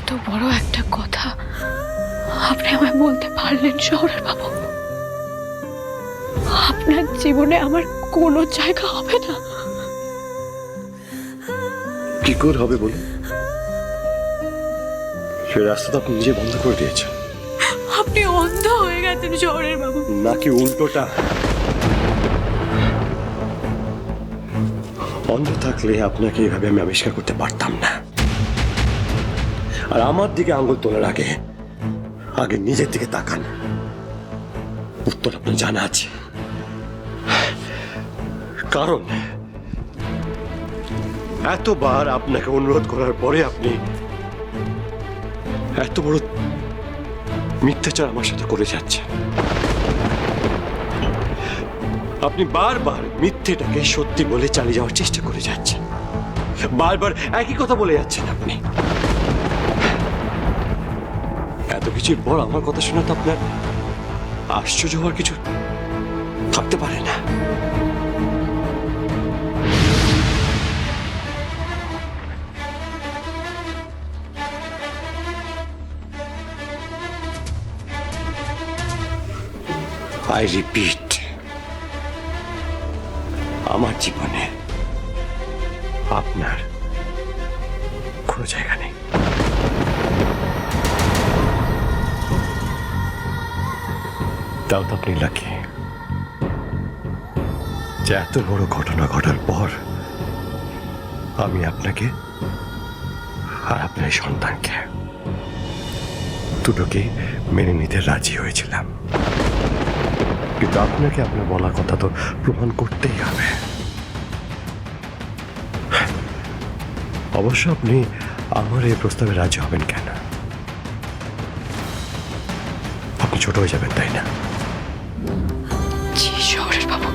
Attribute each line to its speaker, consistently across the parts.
Speaker 1: এত বড় একটা কথা আপনি আমায় বলতে পারলেন শহরের বাবু? আপনার জীবনে আমার কোনো জায়গা হবে না?
Speaker 2: কি করে হবে বলুন? সে রাস্তা তো আপনি নিজে বন্ধ করে দিয়েছেন।
Speaker 1: আপনি অন্ধ হয়ে গেছেন শহরের বাবু,
Speaker 2: নাকি উল্টোটা? অন্ধ থাকলে আপনাকে এইভাবে আমি আবিষ্কার করতে পারতাম না। আর আমার দিকে আঙ্গুল তোলার আগে আগে নিজের দিকে তাকান। উত্তর আপনার জানা আছে। কারণ এতবার আপনাকে অনুরোধ করার পরে আপনি এত বড় মিথ্যাচার আমার সাথে করে যাচ্ছেন। আপনি বারবার মিথ্যেটাকে সত্যি বলে চালিয়ে যাওয়ার চেষ্টা করে যাচ্ছেন। বারবার একই কথা বলে যাচ্ছেন আপনি। এত কিছুর পর আমার কথা শোনা তো আপনার আশ্চর্য হওয়ার কিছু থাকতে পারে না। I repeat, আমার জীবনে আপনার কোনো জায়গা নেই। তাও তো আপনি লাকি যে এত বড় ঘটনা ঘটার পর আমি আপনাকে আর আপনার সন্তানকে দুটোকে মেনে নিতে রাজি হয়েছিলাম। কিন্তু আপনাকে আপনার বলা কথা তো প্রমাণ করতেই হবে। অবশ্য আপনি আমার এই প্রস্তাবে রাজি হবেন কেন? আপনি ছোট হয়ে যাবেন, তাই না?
Speaker 1: জি শহরের বাবু,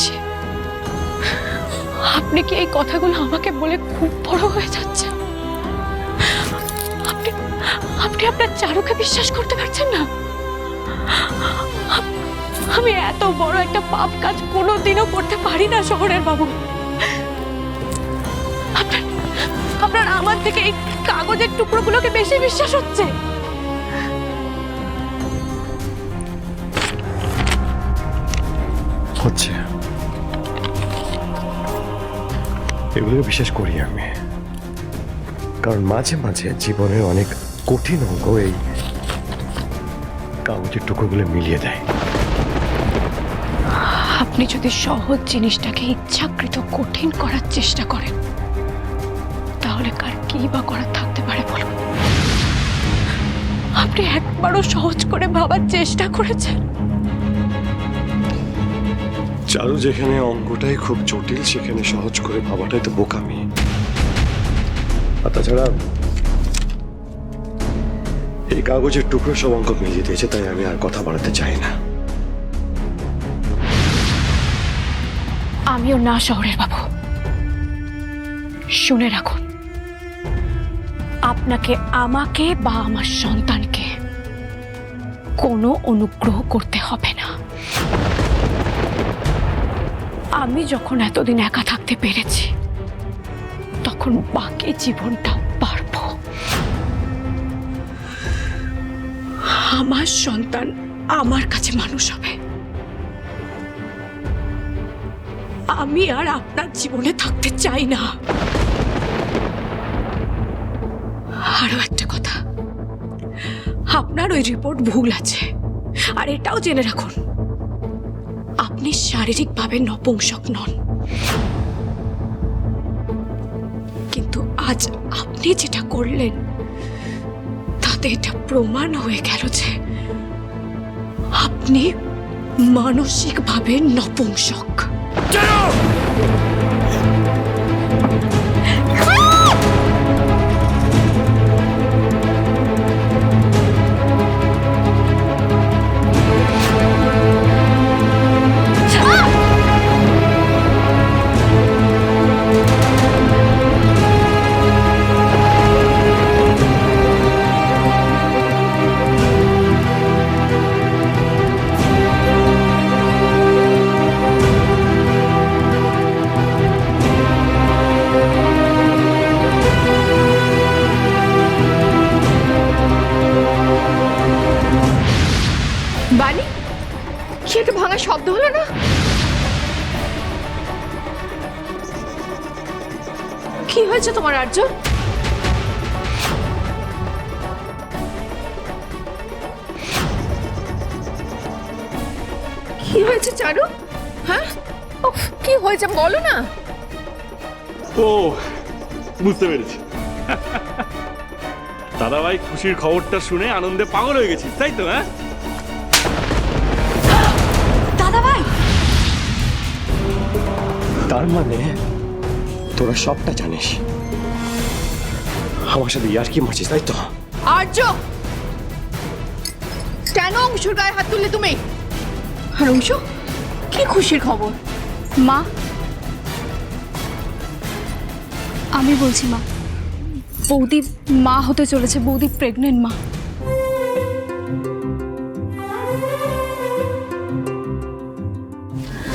Speaker 1: জি। আপনি কি এই কথাগুলো আমাকে বলে খুব বড় হয়ে যাচ্ছেন? আপনি আপনি আপনার চারুকে বিশ্বাস করতে পারছেন না? আমি এত বড় একটা পাপ কাজ কোনোদিনও করতে পারি না শহরের বাবু। আপনার আমার থেকে এই কাগজের টুকরোগুলোকে বেশি বিশ্বাস হচ্ছে।
Speaker 2: হচ্ছে এগুলোকে বিশ্বাস করি আমি, কারণ মাঝে মাঝে জীবনের অনেক কঠিন অঙ্ক এই কাগজের টুকরোগুলো মিলিয়ে দেয়।
Speaker 1: আপনি যদি সহজ জিনিসটাকে ইচ্ছাকৃত কঠিন করার চেষ্টা করেন তাহলে কার কি বা করার থাকতে পারে বলুন? আপনি একবারও সহজ করে ভাবার চেষ্টা করেছেন?
Speaker 2: চারু যেখানে অঙ্কটাই খুব জটিল সেখানে সহজ করে ভাবাটাই তো বোকামি। আর তাছাড়া এই কাগজের টুকরো সব অঙ্ক মিলিয়ে দিয়েছে, তাই আমি আর কথা বাড়াতে চাই না।
Speaker 1: আমিও না শহরের বাবু। শুনে রাখুন, আপনাকে আমাকে বা আমার সন্তানকে কোনো অনুগ্রহ করতে হবে না। আমি যখন এতদিন একা থাকতে পেরেছি তখন বাকি জীবনটাও পারবো। আমার সন্তান আমার কাছে মানুষ হবে। আমি আর আপনার জীবনে থাকতে চাই না। আরো একটা কথা, আপনার ওই রিপোর্ট ভুল আছে। আর এটাও জেনে রাখুন, আপনি শারীরিকভাবে নপুংসক নন। কিন্তু আজ আপনি যেটা করলেন তাতে এটা প্রমাণ হয়ে গেল যে আপনি মানসিকভাবে নপুংসক। শব্দ হলো না? কি হয়েছে তোমার আর্য? কি হয়েছে চারু? হ্যাঁ, উফ, কি হয়েছে বলো না।
Speaker 3: ও বুঝতে পেরেছি। দাদাভাই খুশির খবরটা শুনে আনন্দে পাগল হয়ে গেছিস, তাই তো? হ্যাঁ
Speaker 1: দাদাভাই,
Speaker 2: তার মানে তোরা সবটা জানিস, আমার সাথে ইয়ার কি মারছিস, তাই তো?
Speaker 1: আর্য, কেন অংশুর গায়ে হাত তুললে তুমি? আর অংশু, কি খুশির খবর?
Speaker 4: মা, আমি বলছি মা, বৌদি মা হতে চলেছে, বৌদি প্রেগনেন্ট মা।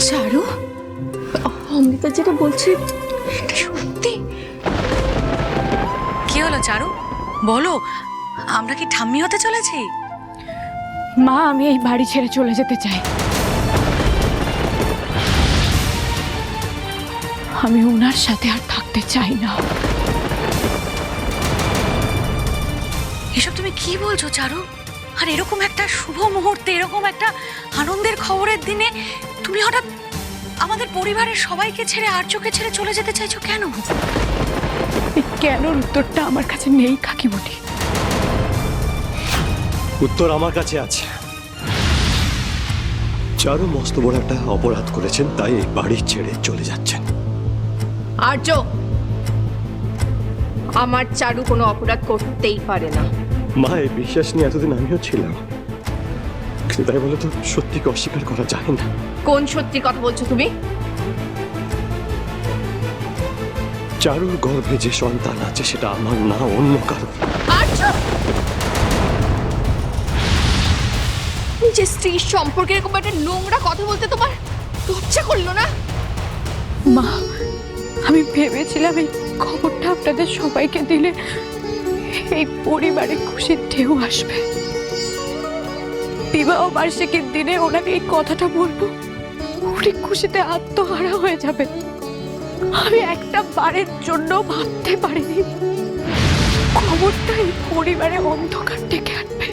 Speaker 1: চারু, অমৃতা যেটা বলছে এটা সত্যি?
Speaker 5: কি হলো চারু, বলো, আমরা কি ঠাম্মি হতে চলেছি?
Speaker 1: মা, আমি এই বাড়ি ছেড়ে চলে যেতে চাই। আমি ওনার সাথে আর থাকতে চাই না।
Speaker 5: এসব তুমি কি বলছো চারু? আর এরকম একটা শুভ মুহূর্তে, এরকম একটা আনন্দের খবরের দিনে তুমি হঠাৎ আমাদের পরিবারের সবাইকে ছেড়ে আর্যকে ছেড়ে চলে যেতে চাইছো কেন?
Speaker 1: এই কেনর উত্তরটা আমার কাছে নেই কাকিমণি।
Speaker 2: উত্তর আমার কাছে আছে। চারু মস্ত বড় একটা অপরাধ করেছেন, তাই এই বাড়ি ছেড়ে চলে যাচ্ছেন।
Speaker 1: আর্য, আমার চারু কোনো অপরাধ করতেই পারে না।
Speaker 2: মা, এই বিশ্বাস নিয়ে এতদিন আমিও ছিলাম, কিন্তু তাই বলে তো সত্যিকে অস্বীকার করা যায় না।
Speaker 1: কোন সত্যির কথা বলছো তুমি?
Speaker 2: চারুর গর্ভে যে সন্তান আছে সেটা আমার না, অন্য কারো।
Speaker 1: আর্য, নিজের স্ত্রীর সম্পর্কে এরকম একটা নোংরা কথা বলতে তোমার লজ্জা করলো না? মা, আমি ভেবেছিলাম এই খবরটা আপনাদের সবাইকে দিলে এই পরিবারে খুশির ঢেউ আসবে। বিবাহ বার্ষিকীর দিনে ওনাকে এই কথাটা বলবো, উনি খুশিতে আত্মহারা হয়ে যাবে। আমি একটা বারের জন্য ভাবতে পারিনি খবরটা এই পরিবারে অন্ধকার ডেকে আনবে।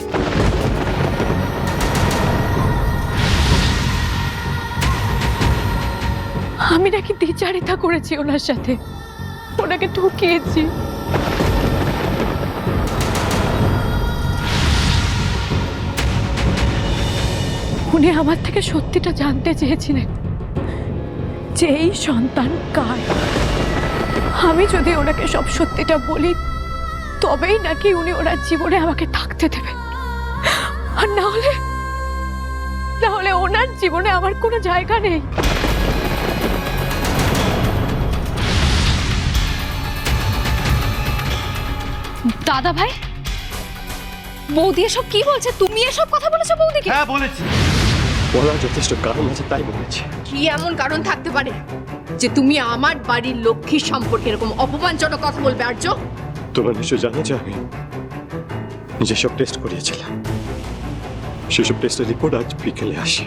Speaker 1: আমি নাকি দ্বিচারিতা করেছি ওনার সাথে, ওনাকে ঠকিয়েছি। উনি আমার থেকে সত্যিটা জানতে চেয়েছিলেন যে এই সন্তান কার। আমি যদি ওনাকে সব সত্যিটা বলি তবেই নাকি উনি ওনার জীবনে আমাকে থাকতে দেবেন, আর না হলে ওনার জীবনে আমার কোনো জায়গা নেই।
Speaker 4: দাদা ভাই, বৌদি এসব কি বলছে? তুমি এসব কথা বলেছো বৌদিকে?
Speaker 3: হ্যাঁ বলেছি।
Speaker 2: বলার যথেষ্ট কারণ আছে, তাই বলেছি।
Speaker 1: কি এমন কারণ থাকতে পারে যে তুমি আমার বাড়ির লক্ষ্মীর সম্পর্কে এরকম অপমানজনক কথা বলবে আর্য?
Speaker 2: তোমরা নিশ্চয় জানো যে আমি যেসব টেস্ট করিয়েছিলাম সেসব টেস্টের রিপোর্ট আজ বিকেলে আসে।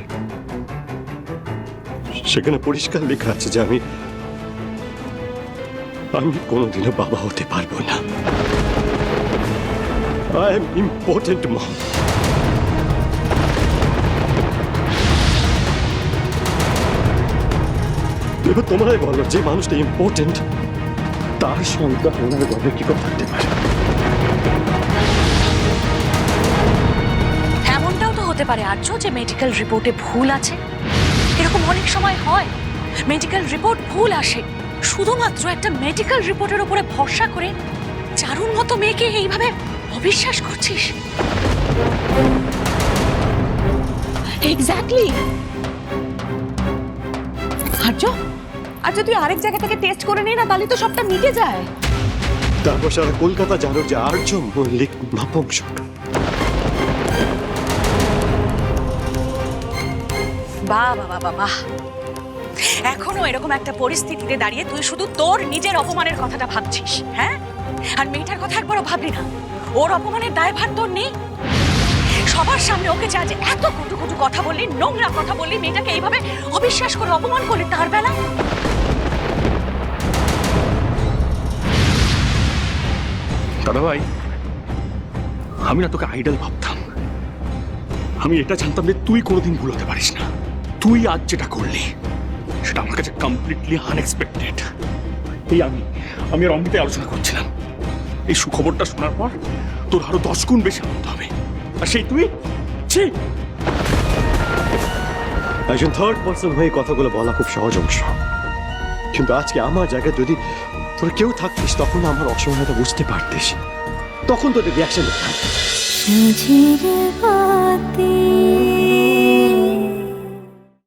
Speaker 2: সেখানে পরিষ্কার লেখা আছে যে আমি কোনোদিনও বাবা হতে পারবো না। আই এম ইম্পর্টেন্ট মম। এবার তোমরাই বলো, যে মানুষটা ইম্পর্টেন্ট তার সন্তান ওনার গর্ভে কি করে থাকতে পারে?
Speaker 5: এমনটাও তো হতে পারে আর্য যে মেডিকেল রিপোর্টে ভুল আছে। এরকম অনেক সময় হয়, মেডিকেল রিপোর্ট ভুল আসে। শুধুমাত্র একটা মেডিকেল রিপোর্টের উপরে ভরসা করে চারুর মতো মেয়েকে এইভাবে অবিশ্বাস করছিস?
Speaker 1: এক্স্যাক্টলি। আর্য, তুই আরেক জায়গা থেকে টেস্ট করে নে না, তাহলে তো সবটা মিটে যায়।
Speaker 2: তারপর সারা কলকাতা জানো যে আর্য মল্লিক নপুংসক।
Speaker 5: বাহ বাহ বাহ বাহ, এখনো এরকম একটা পরিস্থিতিতে দাঁড়িয়ে তুই শুধু তোর নিজের অপমানের কথাটা ভাবছিস, হ্যাঁ? আর মেয়েটার কথা একবারও ভাবলি না? ওর অপমানের দায়ভার তোর নেই? সবার সামনে ওকে যা যে এত কটু কটু কথা বললি, নোংরা কথা বললি, মেয়েটাকে এইভাবে অবিশ্বাস করে অপমান করলি, তার বেলা
Speaker 3: দাদা ভাই, আমি না তোকে আইডল ভাবতাম। আমি এটা জানতাম যে তুই কোনোদিন ভুল হতে পারিস না। তুই আজ যেটা করলি সেটা আমার কাছে কমপ্লিটলি আনএক্সপেক্টেড। এই আমি আর অমৃতে আলোচনা করছিলাম, এই সুখবরটা শোনার পর তোর আরো 10 গুণ বেশি আনন্দ হবে। আর সেই তুই ছি!
Speaker 2: একজন থার্ড পার্সন হয়ে কথাগুলো বলা খুব সহজ অংশ, কিন্তু আজকে আমার জায়গায় যদি তোর কেউ থাকতিস তখন আমার অসহায়তা বুঝতে পারতিস, তখন তোদের রিয়াকশন দেখতাম।
Speaker 6: সাঁঝের বাতি